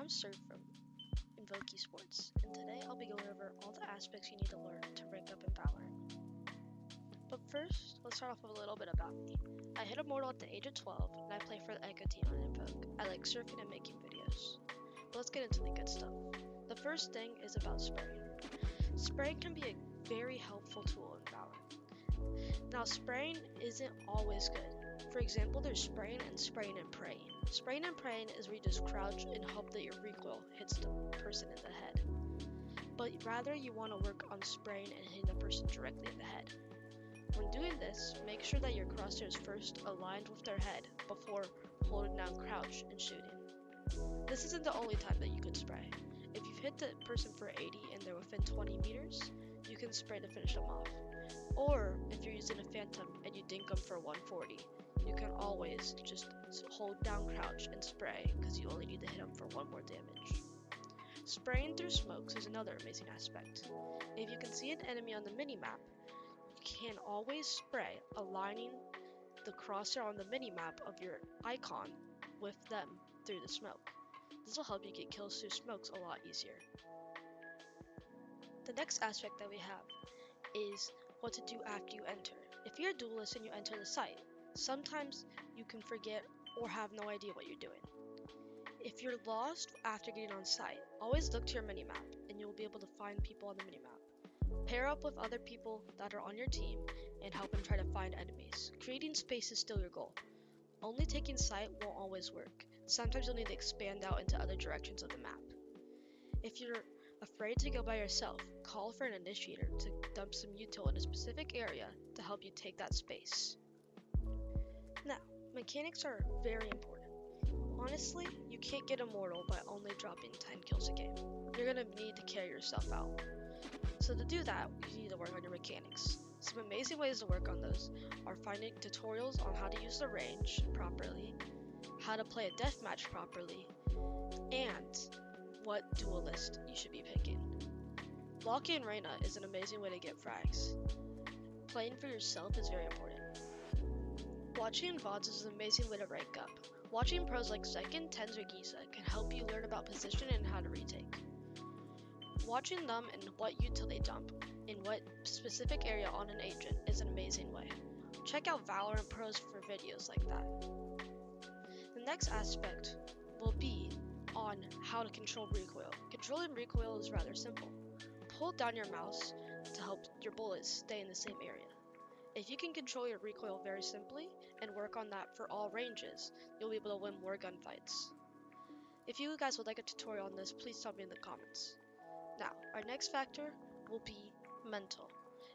I'm Sir from Invoke Esports, and today I'll be going over all the aspects you need to learn to rank up in Valorant. But first, let's start off with a little bit about me. I hit Immortal at the age of 12, and I play for the Echo team on Invoke. I like surfing and making videos. But let's get into the good stuff. The first thing is about spraying. Spraying can be a very helpful tool in Valorant. Now, spraying isn't always good. For example, there's spraying and praying. Spraying and praying is where you just crouch and hope that your recoil hits the person in the head. But rather, you want to work on spraying and hitting the person directly in the head. When doing this, make sure that your crosshair is first aligned with their head before holding down crouch and shooting. This isn't the only time that you could spray. If you've hit the person for 80 and they're within 20 meters, you can spray to finish them off. Or if you're using a phantom and you dink them for 140, you can always just hold down crouch and spray because you only need to hit them for one more damage. Spraying through smokes is another amazing aspect. If you can see an enemy on the minimap, you can always spray, aligning the crosshair on the minimap of your icon with them through the smoke. This will help you get kills through smokes a lot easier. The next aspect that we have is what to do after you enter. If you're a duelist and you enter the site, sometimes you can forget or have no idea what you're doing. If you're lost after getting on site, always look to your minimap and you'll be able to find people on the minimap. Pair up with other people that are on your team and help them try to find enemies. Creating space is still your goal. Only taking site won't always work. Sometimes you'll need to expand out into other directions of the map. If you're afraid to go by yourself, call for an initiator to dump some util in a specific area to help you take that space. Now, mechanics are very important. Honestly, you can't get immortal by only dropping 10 kills a game. You're going to need to carry yourself out. So to do that, you need to work on your mechanics. Some amazing ways to work on those are finding tutorials on how to use the range properly, how to play a deathmatch properly, and what duelist you should be picking. Locking Reyna is an amazing way to get frags. Playing for yourself is very important. Watching VODs is an amazing way to rank up. Watching pros like Second, Tens, or Giza can help you learn about position and how to retake. Watching them and what util they dump in what specific area on an agent is an amazing way. Check out Valorant pros for videos like that. The next aspect will be on how to control recoil. Controlling recoil is rather simple. Hold down your mouse to help your bullets stay in the same area. If you can control your recoil very simply and work on that for all ranges, you'll be able to win more gunfights. If you guys would like a tutorial on this, please tell me in the comments. Now, our next factor will be mental.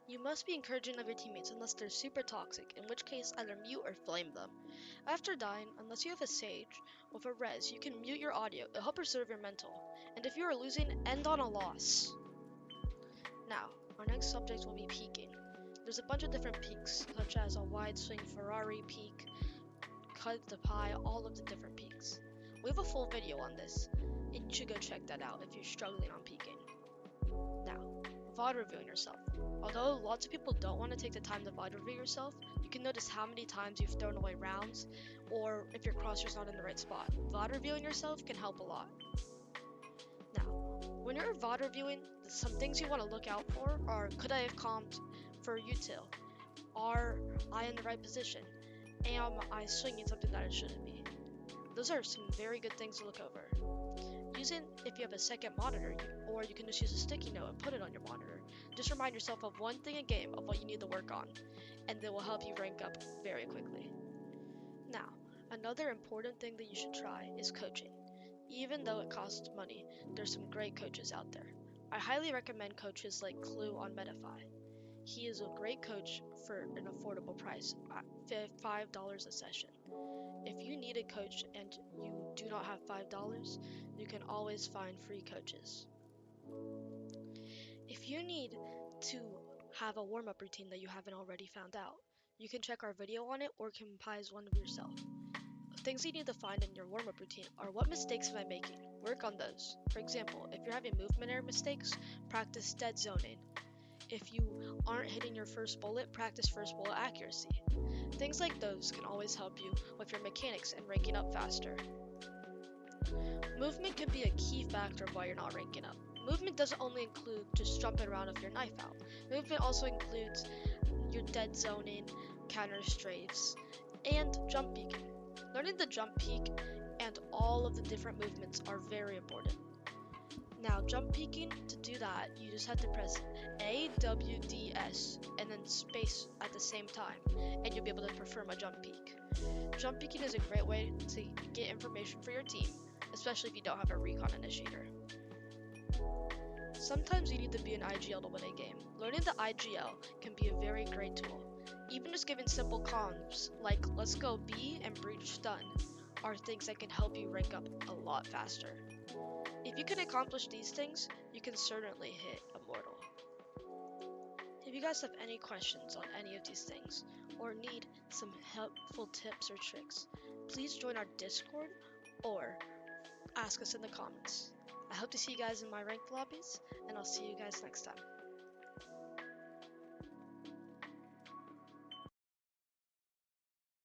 You must be encouraging of your teammates unless they're super toxic, in which case either mute or flame them. After dying, unless you have a Sage with a res, you can mute your audio. It'll help preserve your mental. And if you are losing, end on a loss. Now, our next subject will be peeking. There's a bunch of different peaks, such as a wide swing Ferrari peak, cut the pie, all of the different peaks. We have a full video on this, and you should go check that out if you're struggling on peeking. Now, VOD reviewing yourself. Although lots of people don't want to take the time to VOD review yourself, you can notice how many times you've thrown away rounds, or if your crosshair's not in the right spot. VOD reviewing yourself can help a lot. Now, when you're VOD reviewing, some things you want to look out for are, could I have comped for util? Are I in the right position? Am I swinging something that it shouldn't be? Those are some very good things to look over. If you have a second monitor, or you can just use a sticky note and put it on your monitor. Just remind yourself of one thing a game of what you need to work on, and it will help you rank up very quickly. Now, another important thing that you should try is coaching. Even though it costs money, there's some great coaches out there. I highly recommend coaches like Clue on Metafy. He is a great coach for an affordable price, $5 a session. If you need a coach and you do not have $5, you can always find free coaches. If you need to have a warm-up routine that you haven't already found out, you can check our video on it or compile one of yourself. Things you need to find in your warm-up routine are what mistakes am I making? Work on those. For example, if you're having movement error mistakes, practice dead zoning. If you aren't hitting your first bullet, practice first bullet accuracy. Things like those can always help you with your mechanics and ranking up faster. Movement can be a key factor of why you're not ranking up. Movement doesn't only include just jumping around with your knife out. Movement also includes your dead zoning, counter strafes, and jump peeking. Learning the jump peek and all of the different movements are very important. Now, jump peeking, to do that, you just have to press A, W, D, S, and then space at the same time, and you'll be able to perform a jump peek. Jump peeking is a great way to get information for your team, especially if you don't have a recon initiator. Sometimes you need to be an IGL to win a game. Learning the IGL can be a very great tool. Even just giving simple comms like let's go B and breach stun are things that can help you rank up a lot faster. If you can accomplish these things, you can certainly hit Immortal. If you guys have any questions on any of these things, or need some helpful tips or tricks, please join our Discord or ask us in the comments. I hope to see you guys in my ranked lobbies, and I'll see you guys next time.